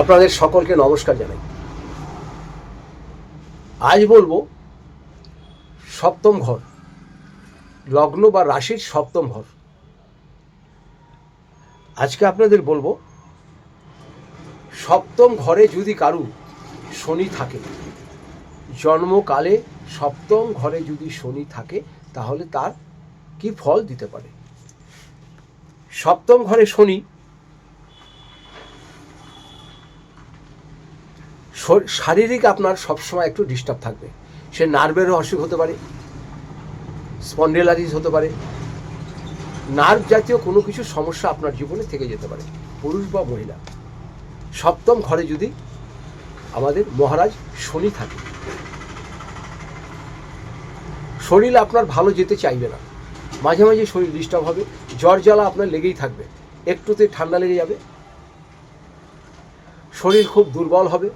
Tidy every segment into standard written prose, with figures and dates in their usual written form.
আপনাদের সকলকে নমস্কার জানাই। আজ বলবো সপ্তম ঘর, লগ্ন বা রাশির সপ্তম ঘর। আজকে আপনাদের বলবো সপ্তম ঘরে যদি কারু শনি থাকে, জন্মকালে সপ্তম ঘরে যদি শনি থাকে তাহলে তার কি ফল দিতে পারে। সপ্তম ঘরে শনি শারীরিক আপনার সবসময় একটু ডিস্টার্ব থাকবে। সে নার্ভেরও অসুখ হতে পারে, স্পন্ডেলাইটিস হতে পারে, নার্ভ জাতীয় কোনো কিছু সমস্যা আপনার জীবনে থেকে যেতে পারে, পুরুষ বা মহিলা। সপ্তম ঘরে যদি আমাদের মহারাজ শনি থাকে, শরীর আপনার ভালো যেতে চাইবে না, মাঝে মাঝে শরীর ডিস্টার্ব হবে, জ্বর জ্বালা আপনার লেগেই থাকবে, একটুতে ঠান্ডা লেগে যাবে, শরীর খুব দুর্বল হবে।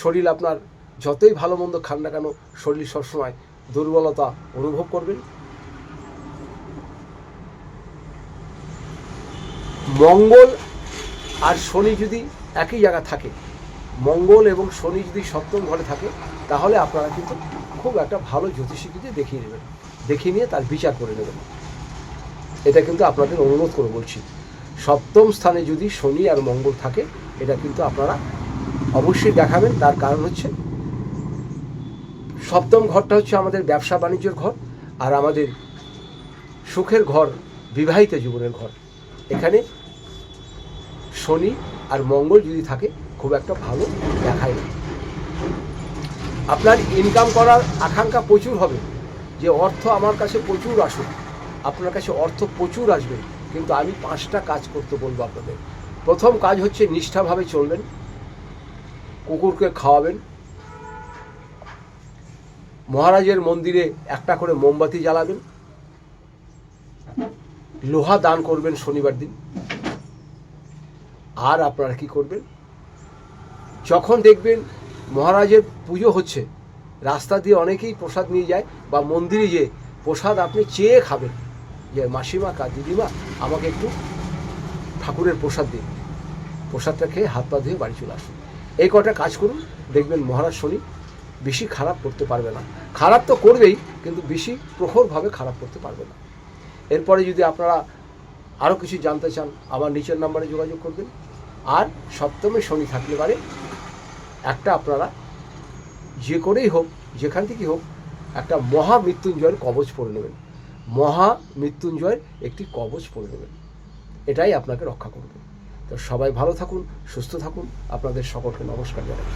শরীর আপনার যতই ভালো মন্দ খান না কেন, শরীর সবসময় দুর্বলতা অনুভব করবেন। মঙ্গল আর শনি যদি একই জায়গা থাকে, মঙ্গল এবং শনি যদি সপ্তম ঘরে থাকে, তাহলে আপনারা কিন্তু খুব একটা ভালো জ্যোতিষীকে দেখিয়ে নেবেন, দেখিয়ে নিয়ে তার বিচার করে নেবেন। এটা কিন্তু আপনাদের অনুরোধ করে বলছি। সপ্তম স্থানে যদি শনি আর মঙ্গল থাকে, এটা কিন্তু আপনারা অবশ্যই দেখাবেন। তার কারণ হচ্ছে সপ্তম ঘরটা হচ্ছে আমাদের ব্যবসা বাণিজ্যের ঘর, আর আমাদের সুখের ঘর, বিবাহিত জীবনের ঘর। এখানে শনি আর মঙ্গল যদি থাকে খুব একটা ভালো দেখায় না। আপনার ইনকাম করার আকাঙ্ক্ষা প্রচুর হবে, যে অর্থ আমার কাছে প্রচুর আসুক। আপনার কাছে অর্থ প্রচুর আসবে, কিন্তু আমি 5টা কাজ করতে বলবো আপনাদের। প্রথম কাজ হচ্ছে নিষ্ঠাভাবে চলবেন, কুকুরকে খাওয়াবেন, মহারাজের মন্দিরে একটা করে মোমবাতি জ্বালাবেন, লোহা দান করবেন শনিবার দিন। আর আপনারা কি করবেন, যখন দেখবেন মহারাজের পুজো হচ্ছে, রাস্তা দিয়ে অনেকেই প্রসাদ নিয়ে যায়, বা মন্দিরে যে প্রসাদ আপনি চেয়ে খাবেন, যে মাসিমা কা দিদিমা আমাকে একটু ঠাকুরের প্রসাদ দিন, প্রসাদটা খেয়ে হাত পা ধুয়ে বাড়ি চলে আসুন। এই কটা কাজ করুন, দেখবেন মহারাজ শনি বেশি খারাপ করতে পারবে না। খারাপ তো করবেই, কিন্তু বেশি প্রখরভাবে খারাপ করতে পারবে না। এরপরে যদি আপনারা আরও কিছু জানতে চান, আমার নিচের নাম্বারে যোগাযোগ করবেন। আর সপ্তমে শনি থাকলে পারে একটা আপনারা যে করেই হোক, যেখান থেকেই হোক, একটা মহামৃত্যুঞ্জয়ের কবচ পরে নেবেন। মহামৃত্যুঞ্জয়ের একটি কবচ পরে নেবেন, এটাই আপনাকে রক্ষা করবে। তো সবাই ভালো থাকুন, সুস্থ থাকুন। আপনাদের সকলকে নমস্কার জানাই।